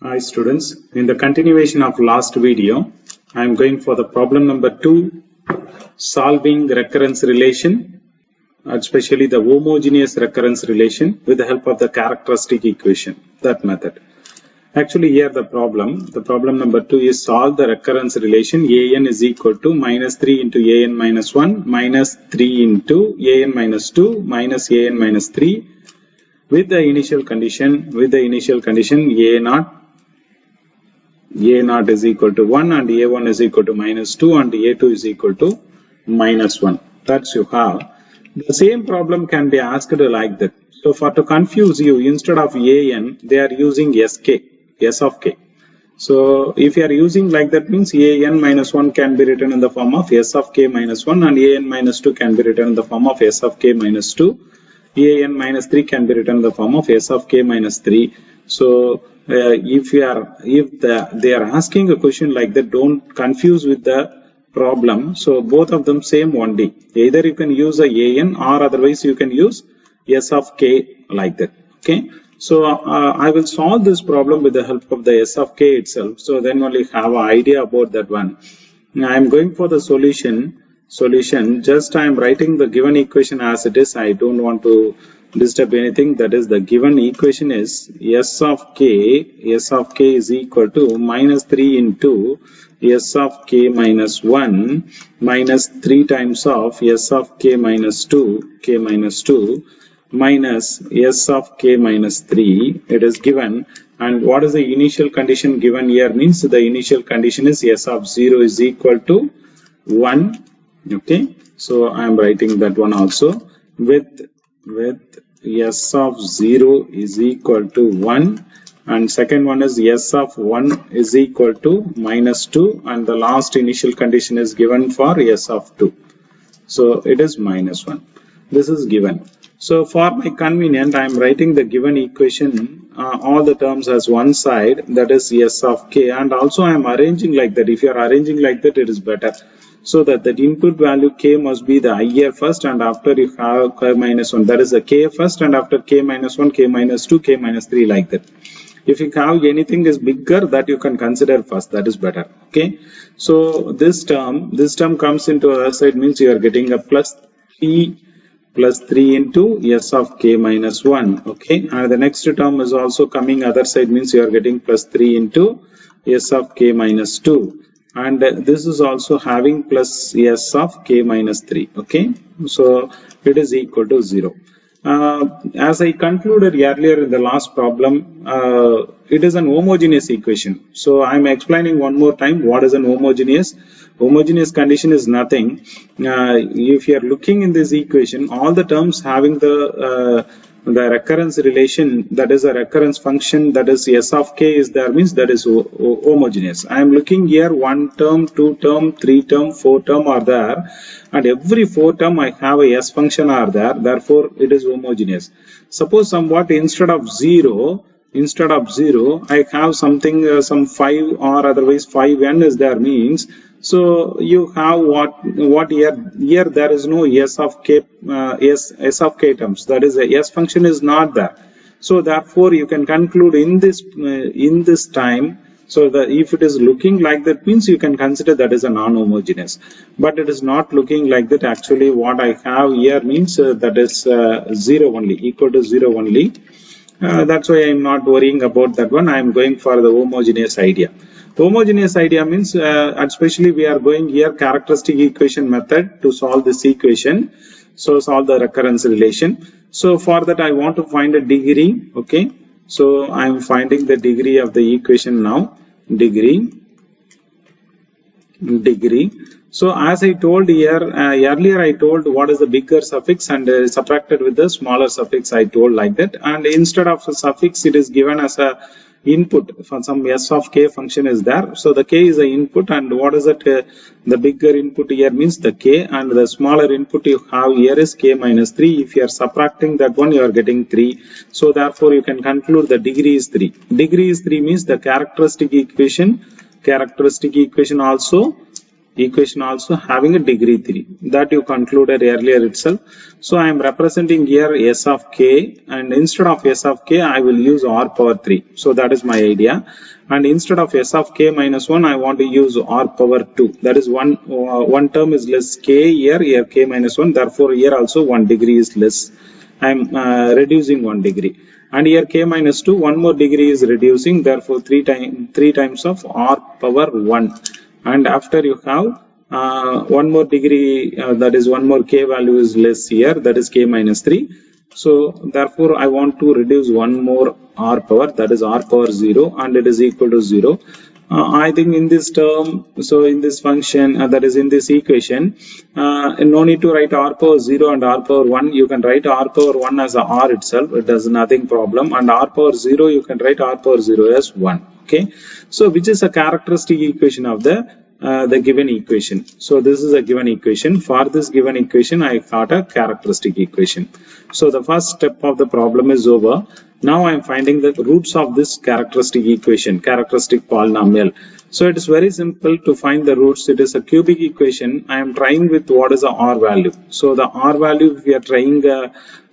Hi students, in the continuation of last video, I am going for the problem number 2, solving recurrence relation, especially the homogeneous recurrence relation with the help of the characteristic equation, that method. Actually here the problem number 2 is solve the recurrence relation an is equal to minus 3 into an minus 1 minus 3 into an minus 2 minus an minus 3 with the initial condition a0 is equal to 1 and a1 is equal to minus 2 and a2 is equal to minus 1. That's you have. The same problem can be asked like that. So for to confuse you, instead of an, they are using sk, s of k. So if you are using like that means an minus 1 can be written in the form of s of k minus 1 and an minus 2 can be written in the form of s of k minus 2. an minus 3 can be written in the form of s of k minus 3. So if they are asking a question like that, don't confuse with the problem. So both of them same only. Either you can use a an or otherwise you can use s of k like that. Okay. So I will solve this problem with the help of the s of k itself. So then only have an idea about that one. Now I am going for the solution. Just I am writing the given equation as it is. I don't want to disturb anything. That is, the given equation is s of k is equal to minus 3 into s of k minus 1 minus 3 times of s of k minus 2 minus s of k minus 3. It is given. And what is the initial condition given here means the initial condition is s of 0 is equal to 1. Okay, so I am writing that one also with s of 0 is equal to 1, and second one is s of 1 is equal to minus 2, and the last initial condition is given for s of 2. So it is minus 1. This is given. So for my convenience, I am writing the given equation all the terms as one side, that is s of k, and also I am arranging like that. If you are arranging like that, it is better. So that the input value k must be the higher first, and after you have k minus 1, that is the k first, and after k minus 1, k minus 2, k minus 3 like that. If you have anything is bigger, that you can consider first, that is better. Okay. So this term comes into other side means you are getting a plus 3 into s of k minus 1. Okay. And the next term is also coming other side means you are getting plus 3 into s of k minus 2. And this is also having plus s of k minus 3. Okay, so it is equal to 0. As I concluded earlier in the last problem, it is an homogeneous equation. So I am explaining one more time what is an homogeneous. Homogeneous condition is nothing. If you are looking in this equation, all the terms having the recurrence relation, that is a recurrence function, that is s of k is there means that is homogeneous. I am looking here 1 term, 2 term, 3 term, 4 term are there, and every 4 term I have a s function are there, therefore it is homogeneous. Suppose somewhat instead of 0 I have something some 5 or otherwise 5n is there means, so you have what here there is no s of k terms, that is a s function is not there. So therefore you can conclude in this time, so that if it is looking like that means you can consider that is a non-homogeneous, but it is not looking like that. Actually what I have here means that is 0 only, equal to 0 only. That's why I am not worrying about that one. I am going for the homogeneous idea. Homogeneous idea means especially we are going here characteristic equation method to solve this equation. So solve the recurrence relation. So for that I want to find a degree. Okay. So I am finding the degree of the equation now. Degree. So as I told here, earlier I told what is the bigger suffix and subtracted with the smaller suffix, I told like that. And instead of a suffix, it is given as a input for some s of k function is there. So the k is the input, and what is it? The bigger input here means the k, and the smaller input you have here is k minus 3. If you are subtracting that one, you are getting 3. So therefore you can conclude the degree is 3. Degree is 3 means the characteristic equation also equation also having a degree 3 that you concluded earlier itself. So I am representing here s of k, and instead of s of k I will use r power 3. So that is my idea. And instead of s of k minus 1 I want to use r power 2. That is one term is less k here k minus 1. Therefore here also 1 degree is less. I am reducing 1 degree. And here k minus 2, 1 more degree is reducing, therefore 3 times of r power 1. And after you have 1 more degree, that is 1 more k value is less here, that is k minus 3. So therefore I want to reduce 1 more r power, that is r power 0, and it is equal to 0. I think in this term, so in this function, that is in this equation, no need to write r power 0 and r power 1. You can write r power 1 as a r itself. It does nothing problem. And r power 0, you can write r power 0 as 1. Okay. So which is a characteristic equation of the given equation. So this is a given equation. For this given equation, I got a characteristic equation. So the first step of the problem is over. Now I am finding the roots of this characteristic equation, characteristic polynomial. So it is very simple to find the roots. It is a cubic equation. I am trying with what is the r value. So the r value, if we are trying,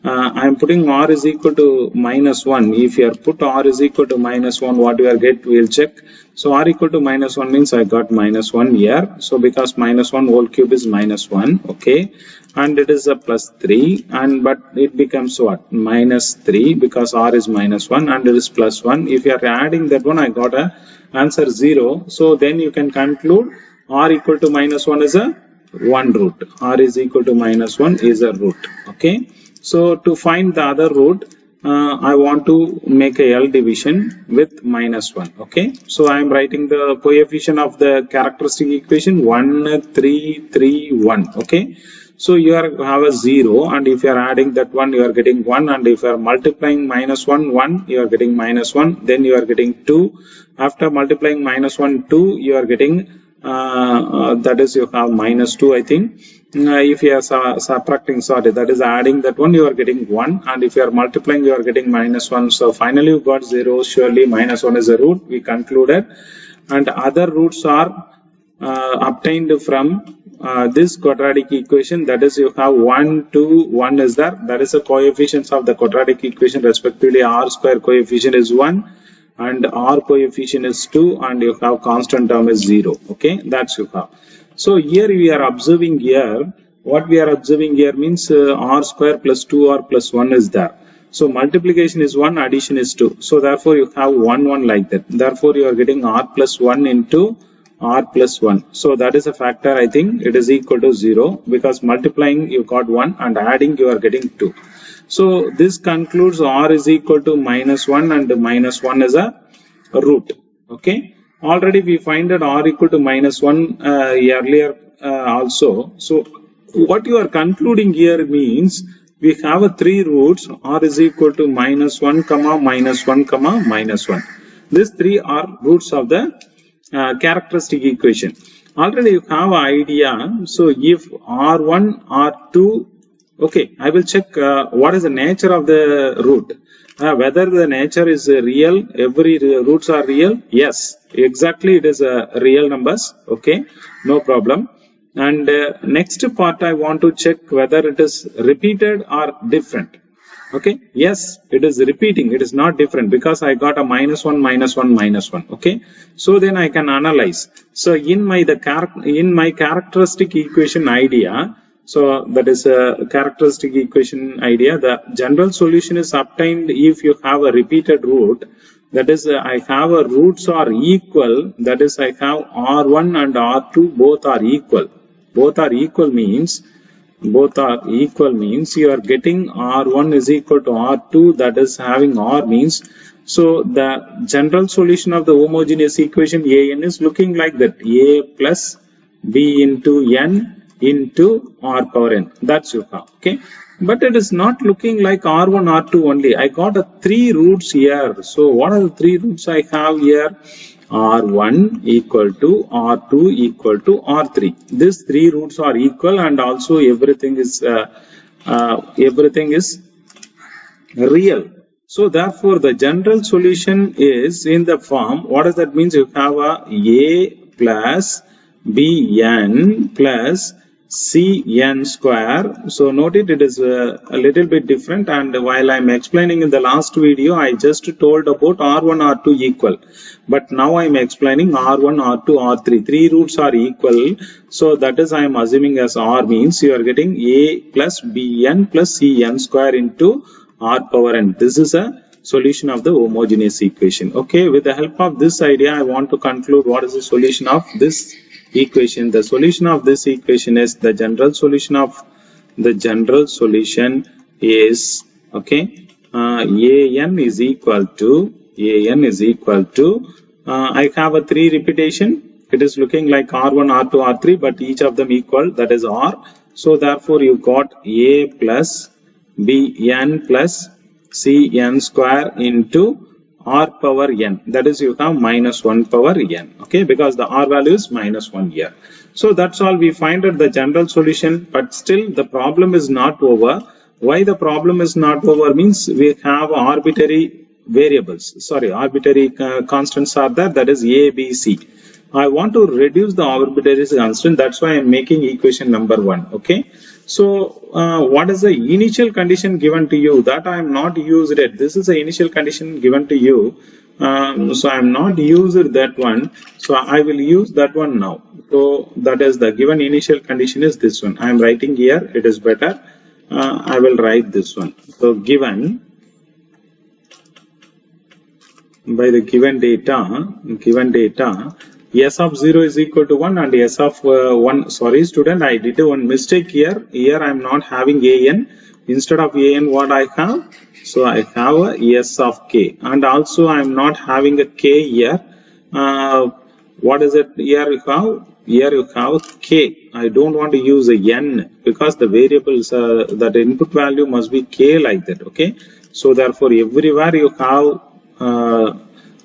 I am putting r is equal to minus 1. If you are put r is equal to minus 1, what you are get, we will check. So r equal to minus 1 means I got minus 1 here. So because minus 1 whole cube is minus 1, okay. And it is a plus 3, and but it becomes what? Minus 3 because r is minus 1 and it is plus 1. If you are adding that one, I got a answer 0. So then you can conclude r equal to minus 1 is a 1 root. R is equal to minus 1 is a root. Okay. So to find the other root, I want to make a L division with minus 1. Okay. So I am writing the coefficient of the characteristic equation 1, 3, 3, 1. Okay. So you have a 0, and if you are adding that one, you are getting 1, and if you are multiplying minus 1, 1, you are getting minus 1, then you are getting 2. After multiplying minus 1, 2, you are getting, that is you have minus 2, I think. If you are subtracting, sorry, that is adding that one, you are getting 1, and if you are multiplying, you are getting minus 1. So finally you got 0, surely minus 1 is a root, we concluded. And other roots are obtained from this quadratic equation, that is you have 1, 2, 1 is there, that is the coefficients of the quadratic equation, respectively r square coefficient is 1 and r coefficient is 2, and you have constant term is 0. Okay, that's you have. So here we are observing here, what we are observing here means r square plus 2r plus 1 is there. So multiplication is 1, addition is 2. So therefore you have 1, 1 like that. Therefore you are getting r plus 1 into r plus 1. So that is a factor, I think it is equal to 0 because multiplying you got 1 and adding you are getting 2. So this concludes r is equal to minus 1 and minus 1 is a root. Okay. Already we find that r equal to minus 1 earlier also. So what you are concluding here means we have a 3 roots, r is equal to minus 1 comma minus 1 comma minus 1. These 3 are roots of the characteristic equation. Already you have an idea. So if r1, r2, okay, I will check what is the nature of the root. Whether the nature is real, every roots are real. Yes, exactly, it is real numbers. Okay, no problem. And next part I want to check whether it is repeated or different. Okay, yes, it is repeating, it is not different because I got a minus 1, minus 1, minus 1. Okay, so then I can analyze. So in my characteristic equation idea, so that is a characteristic equation idea, the general solution is obtained if you have a repeated root. That is, I have a roots are equal. That is, I have r1 and r2 both are equal. Both are equal means you are getting r1 is equal to r2, that is having r means. So the general solution of the homogeneous equation an is looking like that, a plus b into n into r power n. That's you have. Okay, but it is not looking like r1 r2 only. I got a 3 roots here. So what are the 3 roots I have here? r1 equal to r2 equal to r3. These 3 roots are equal, and also everything is real. So therefore the general solution is in the form, what does that mean? You have a plus bn plus cn square. So note it is a little bit different, and while I'm explaining in the last video, I just told about R1, R2 equal, but now I'm explaining R1, R2, R3. Three roots are equal, so that is I am assuming as R means you are getting a plus bn plus cn square into r power n. This is a solution of the homogeneous equation. Okay, with the help of this idea, I want to conclude what is the solution of this equation. The solution of this equation is the general solution is okay. An is equal to I have a 3 repetition. It is looking like R1, R2, R3, but each of them equal, that is R. So therefore you got A plus Bn plus Cn square into R power n, that is you have minus 1 power n, okay, because the R value is minus 1 here. So that's all. We find out the general solution, but still the problem is not over. Why the problem is not over means we have arbitrary variables, arbitrary constants are there, that is A, B, C. I want to reduce the arbitrary constant, that's why I am making equation number 1, okay. So what is the initial condition given to you? That I am not used it. This is the initial condition given to you. So I am not used that one. So I will use that one now. So that is the given initial condition is this one. I am writing here. It is better. I will write this one. So given by the given data. S of 0 is equal to 1 and S of 1, sorry student, I did one mistake here. Here I am not having an. Instead of an, what I have? So I have a S of k, and also I am not having a k here. What is it here you have? Here you have k. I don't want to use a n because the variables, that input value must be k like that, okay. So therefore everywhere you have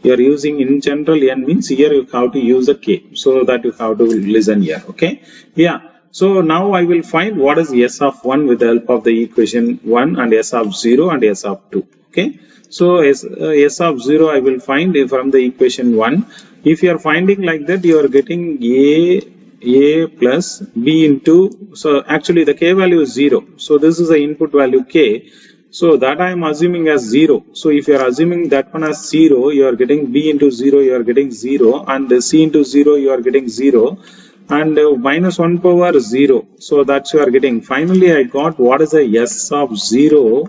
you are using in general n means here you have to use a k, so that you have to listen here, okay. Yeah, so now I will find what is S of 1 with the help of the equation 1 and S of 0 and S of 2, okay. So S of 0 I will find from the equation 1. If you are finding like that, you are getting a plus b into, so actually the k value is 0, so this is the input value k. So that I am assuming as 0. So if you are assuming that one as 0, you are getting b into 0, you are getting 0, and c into 0, you are getting 0, and minus 1 power 0. So that's you are getting. Finally, I got what is a S of 0.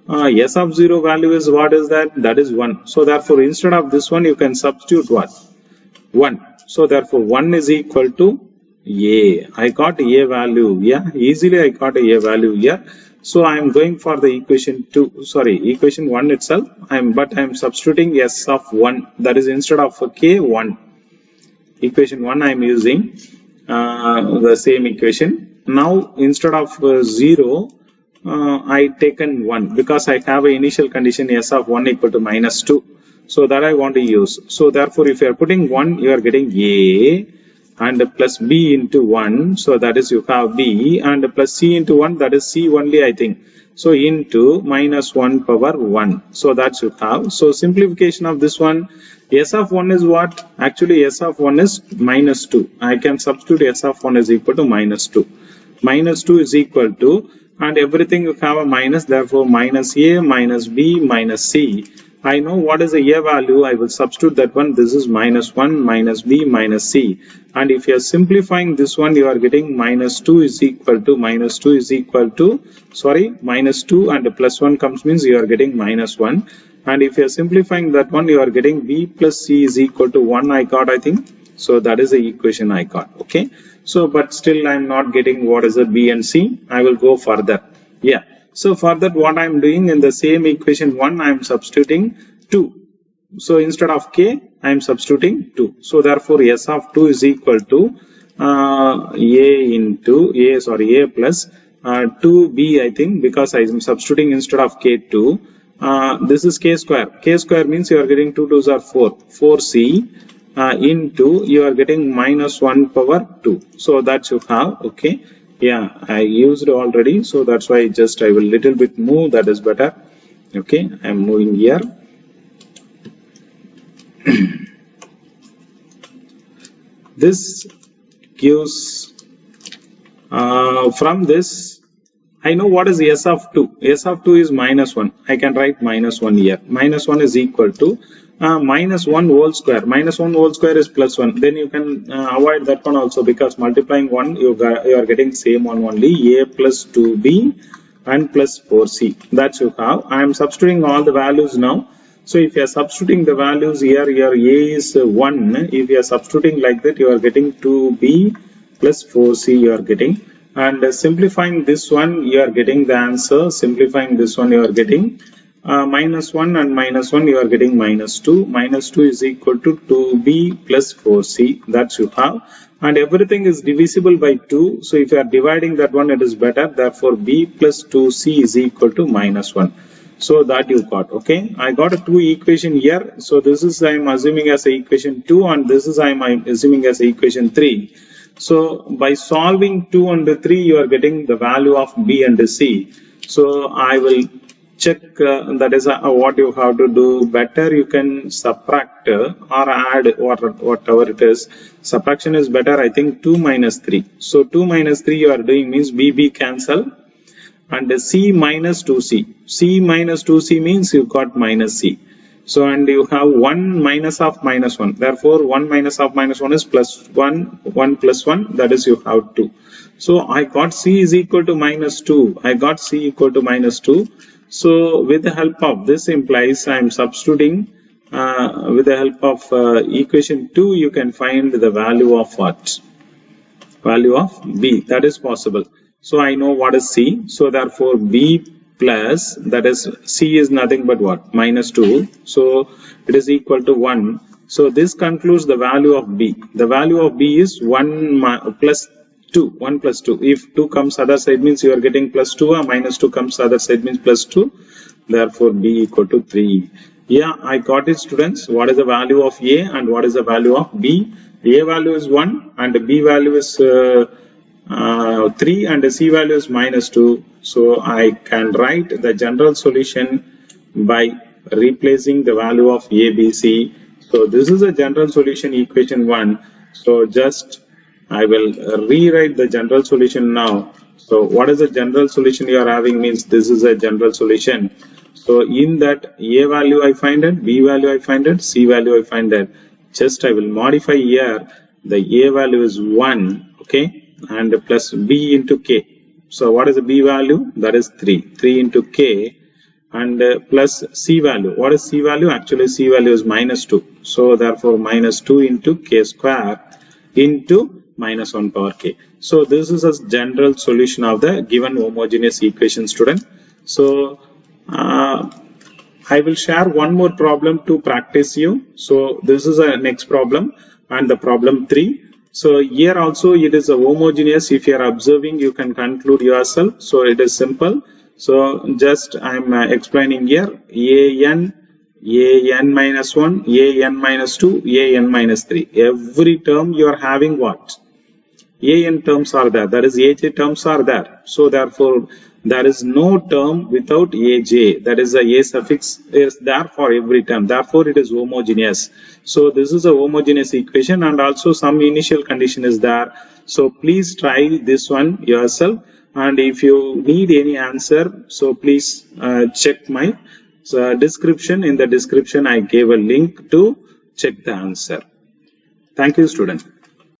S of 0 value is what is that? That is 1. So therefore, instead of this one, you can substitute what? 1. So therefore, 1 is equal to A. I got A value. Yeah, easily I got A value here. So I am going for the equation 1 itself. But I am substituting S of 1. That is instead of k, 1. Equation 1 I am using the same equation. Now instead of 0, I taken 1 because I have an initial condition S of 1 equal to minus 2. So that I want to use. So therefore, if you are putting 1, you are getting A. And plus b into 1, so that is you have b, and plus c into 1, that is c only I think. So into minus 1 power 1, so that's you have. So simplification of this one, S of 1 is what? Actually S of 1 is minus 2. I can substitute S of 1 is equal to minus 2. Minus 2 is equal to, and everything you have a minus, therefore minus a, minus b, minus c. I know what is the A value, I will substitute that one. This is minus 1, minus B, minus C. And if you are simplifying this one, you are getting minus 2 is equal to, minus 2 and plus 1 comes means you are getting minus 1. And if you are simplifying that one, you are getting B plus C is equal to 1 I got, I think. So that is the equation I got, okay. So, but still I am not getting what is the B and C. I will go further, yeah. So for that, what I am doing in the same equation 1, I am substituting 2. So instead of k, I am substituting 2. So therefore, S of 2 is equal to A plus 2b, I think, because I am substituting instead of k 2. This is k square. K square means you are getting 2 2s are 4. 4c into you are getting minus 1 power 2. So that you have, okay. Yeah, I used already, so that's why I will little bit move, that is better. Okay, I am moving here. This gives, from this, I know what is S of 2. S of 2 is minus 1. I can write minus 1 here. Minus 1 is equal to minus 1 whole square. Minus 1 whole square is plus 1. Then you can avoid that one also, because multiplying 1, you are getting same one only. A plus 2B and plus 4C. That you have. I am substituting all the values now. So if you are substituting the values here, your A is 1. If you are substituting like that, you are getting 2B plus 4C you are getting. And simplifying this one, you are getting the answer. Simplifying this one, you are getting minus 1 and minus 1, you are getting minus 2. Minus 2 is equal to 2B plus 4C. That you have. And everything is divisible by 2. So if you are dividing that one, it is better. Therefore, B plus 2C is equal to minus 1. So that you got. Okay. I got a 2 equation here. So this is I am assuming as a equation 2, and this is I am assuming as a equation 3. So by solving 2 and 3, you are getting the value of B and C. So I will check, that is what you have to do. Better you can subtract or add or whatever it is. Subtraction is better. I think 2 minus 3. So 2 minus 3 you are doing means B cancel. And C minus 2C. C minus 2C means you got minus C. So, and you have 1 minus of minus 1. Therefore, 1 minus of minus 1 is plus 1. 1 plus 1, that is you have 2. So, I got C is equal to minus 2. I got C equal to minus 2. So, with the help of this implies I am substituting with the help of equation 2, you can find the value of what? Value of B. That is possible. So, I know what is C. So, therefore, B plus, that is C is nothing but what? Minus 2. So, it is equal to 1. So, this concludes the value of B. The value of B is 1 plus 2. 1 plus 2. If 2 comes other side means you are getting plus 2, or minus 2 comes other side means plus 2. Therefore, B equal to 3. Yeah, I got it, students. What is the value of A and what is the value of B? A value is 1 and B value is 3 and the C value is minus 2. So I can write the general solution by replacing the value of A, B, C. So this is a general solution equation 1. So just I will rewrite the general solution now. So what is the general solution you are having means this is a general solution. So in that A value I find it, B value I find it, C value I find it. Just I will modify here. The A value is 1. Okay. And plus B into K. So what is the B value? That is 3. 3 into K and plus C value. What is C value? Actually C value is minus 2. So therefore minus 2 into K square into minus 1 power K. So this is a general solution of the given homogeneous equation, student. So I will share one more problem to practice you. So this is a next problem and the problem 3. So here also it is a homogeneous. If you are observing, you can conclude yourself. So it is simple. So just I am explaining here. an minus 1, an minus 2, an minus 3. Every term you are having what? An terms are there. That is aj terms are there. So therefore there is no term without aj. That is a suffix is there for every term. Therefore it is homogeneous. So this is a homogeneous equation and also some initial condition is there. So please try this one yourself. And if you need any answer, so please check my description. In the description I gave a link to check the answer. Thank you, student.